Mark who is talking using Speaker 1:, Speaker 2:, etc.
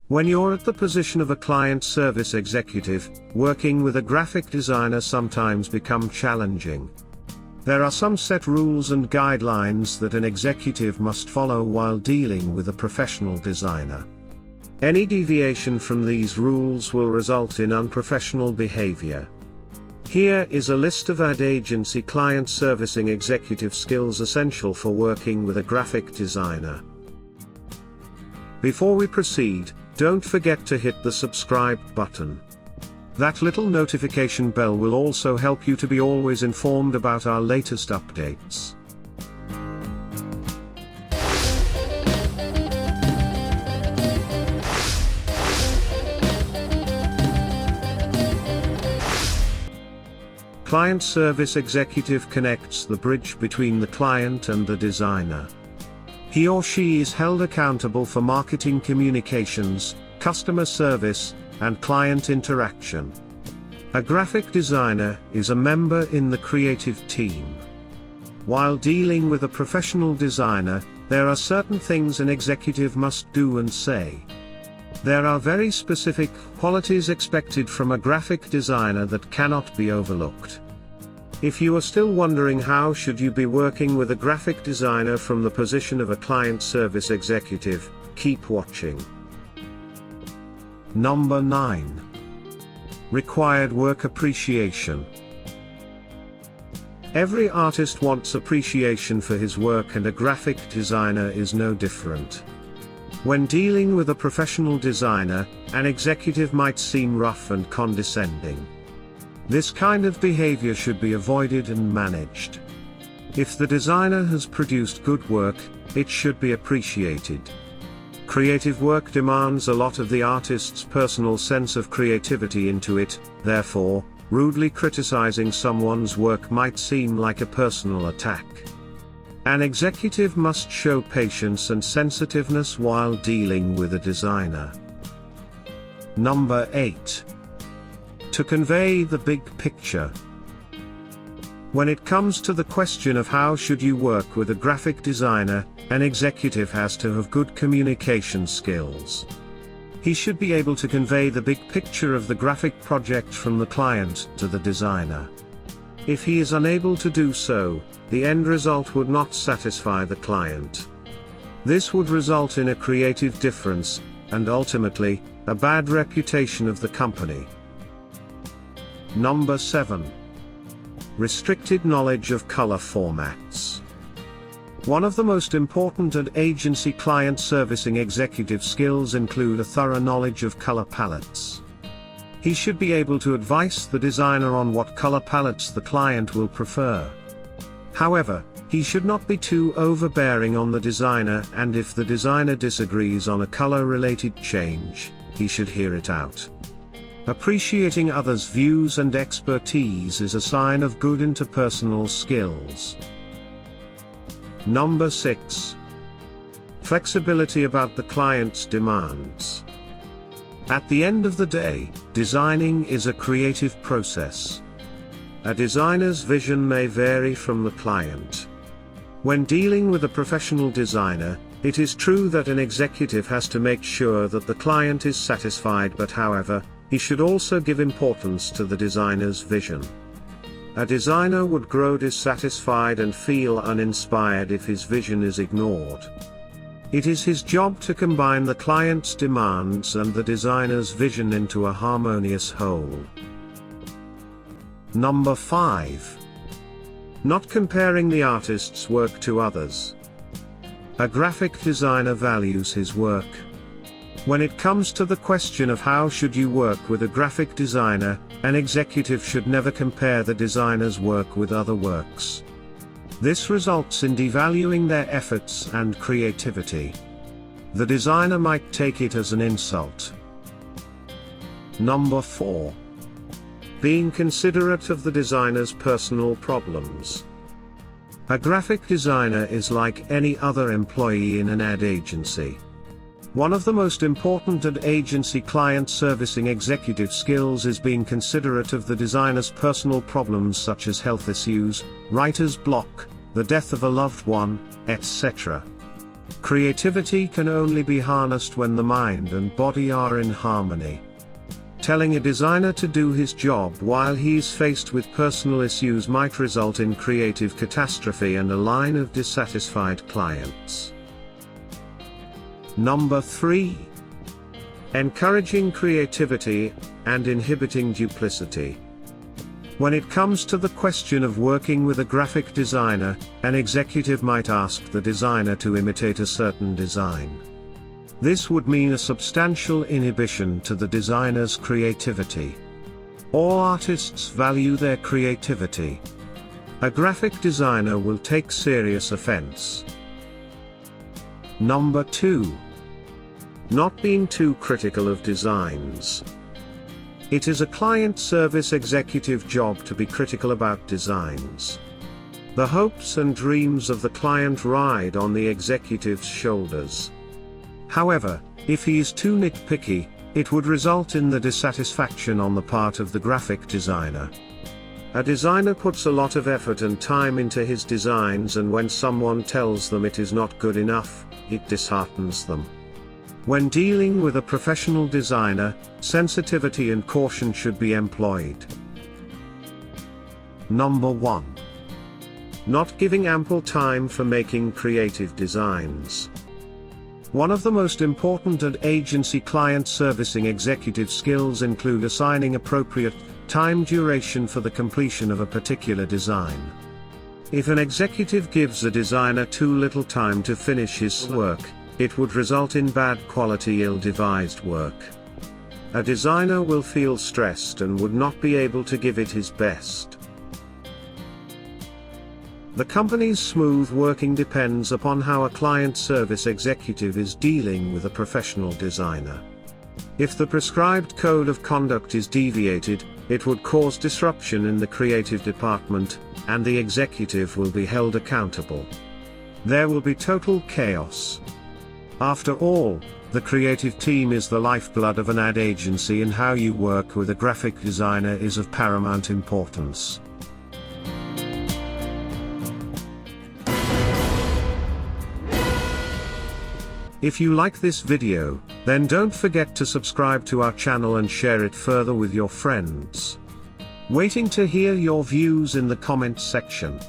Speaker 1: When you're at the position of a client service executive, working with a graphic designer sometimes becomes challenging. There are some set rules and guidelines that an executive must follow while dealing with a professional designer. Any deviation from these rules will result in unprofessional behavior. Here is a list of ad agency client servicing executive skills essential for working with a graphic designer. Before we proceed, don't forget to hit the subscribe button. That little notification bell will also help you to be always informed about our latest updates. Client Service Executive connects the bridge between the client and the designer. He or she is held accountable for marketing communications, customer service, and client interaction. A graphic designer is a member in the creative team. While dealing with a professional designer, there are certain things an executive must do and say. There are very specific qualities expected from a graphic designer that cannot be overlooked. If you are still wondering how should you be working with a graphic designer from the position of a client service executive, keep watching. Number 9. Required work appreciation. Every artist wants appreciation for his work, and a graphic designer is no different. When dealing with a professional designer, an executive might seem rough and condescending. This kind of behavior should be avoided and managed. If the designer has produced good work, it should be appreciated. Creative work demands a lot of the artist's personal sense of creativity into it, therefore, rudely criticizing someone's work might seem like a personal attack. An executive must show patience and sensitiveness while dealing with a designer. Number 8. To convey the big picture. When it comes to the question of how should you work with a graphic designer, an executive has to have good communication skills. He should be able to convey the big picture of the graphic project from the client to the designer. If he is unable to do so, the end result would not satisfy the client. This would result in a creative difference, and ultimately, a bad reputation of the company. Number 7. Restricted knowledge of color formats. One of the most important ad agency client servicing executive skills include a thorough knowledge of color palettes. He should be able to advise the designer on what color palettes the client will prefer. However, he should not be too overbearing on the designer, and if the designer disagrees on a color-related change, he should hear it out. Appreciating others' views and expertise is a sign of good interpersonal skills. Number 6. Flexibility about the client's demands. At the end of the day, designing is a creative process. A designer's vision may vary from the client. When dealing with a professional designer, it is true that an executive has to make sure that the client is satisfied, but however, he should also give importance to the designer's vision. A designer would grow dissatisfied and feel uninspired if his vision is ignored. It is his job to combine the client's demands and the designer's vision into a harmonious whole. Number 5. Not comparing the artist's work to others. A graphic designer values his work. When it comes to the question of how should you work with a graphic designer, an executive should never compare the designer's work with other works. This results in devaluing their efforts and creativity. The designer might take it as an insult. Number 4. Being considerate of the designer's personal problems. A graphic designer is like any other employee in an ad agency. One of the most important ad agency client servicing executive skills is being considerate of the designer's personal problems such as health issues, writer's block, the death of a loved one, etc. Creativity can only be harnessed when the mind and body are in harmony. Telling a designer to do his job while he is faced with personal issues might result in creative catastrophe and a line of dissatisfied clients. Number 3. Encouraging creativity and inhibiting duplicity. When it comes to the question of working with a graphic designer, an executive might ask the designer to imitate a certain design. This would mean a substantial inhibition to the designer's creativity. All artists value their creativity. A graphic designer will take serious offense. Number 2. Not being too critical of designs. It is a client service executive job to be critical about designs. The hopes and dreams of the client ride on the executive's shoulders. However, if he is too nitpicky, it would result in the dissatisfaction on the part of the graphic designer. A designer puts a lot of effort and time into his designs, and when someone tells them it is not good enough, it disheartens them. When dealing with a professional designer, sensitivity and caution should be employed. Number 1. Not giving ample time for making creative designs. One of the most important and agency client servicing executive skills include assigning appropriate time duration for the completion of a particular design. If an executive gives a designer too little time to finish his work, it would result in bad quality, ill-devised work. A designer will feel stressed and would not be able to give it his best. The company's smooth working depends upon how a client service executive is dealing with a professional designer. If the prescribed code of conduct is deviated, it would cause disruption in the creative department, and the executive will be held accountable. There will be total chaos. After all, the creative team is the lifeblood of an ad agency, and how you work with a graphic designer is of paramount importance. If you like this video, then don't forget to subscribe to our channel and share it further with your friends. Waiting to hear your views in the comments section.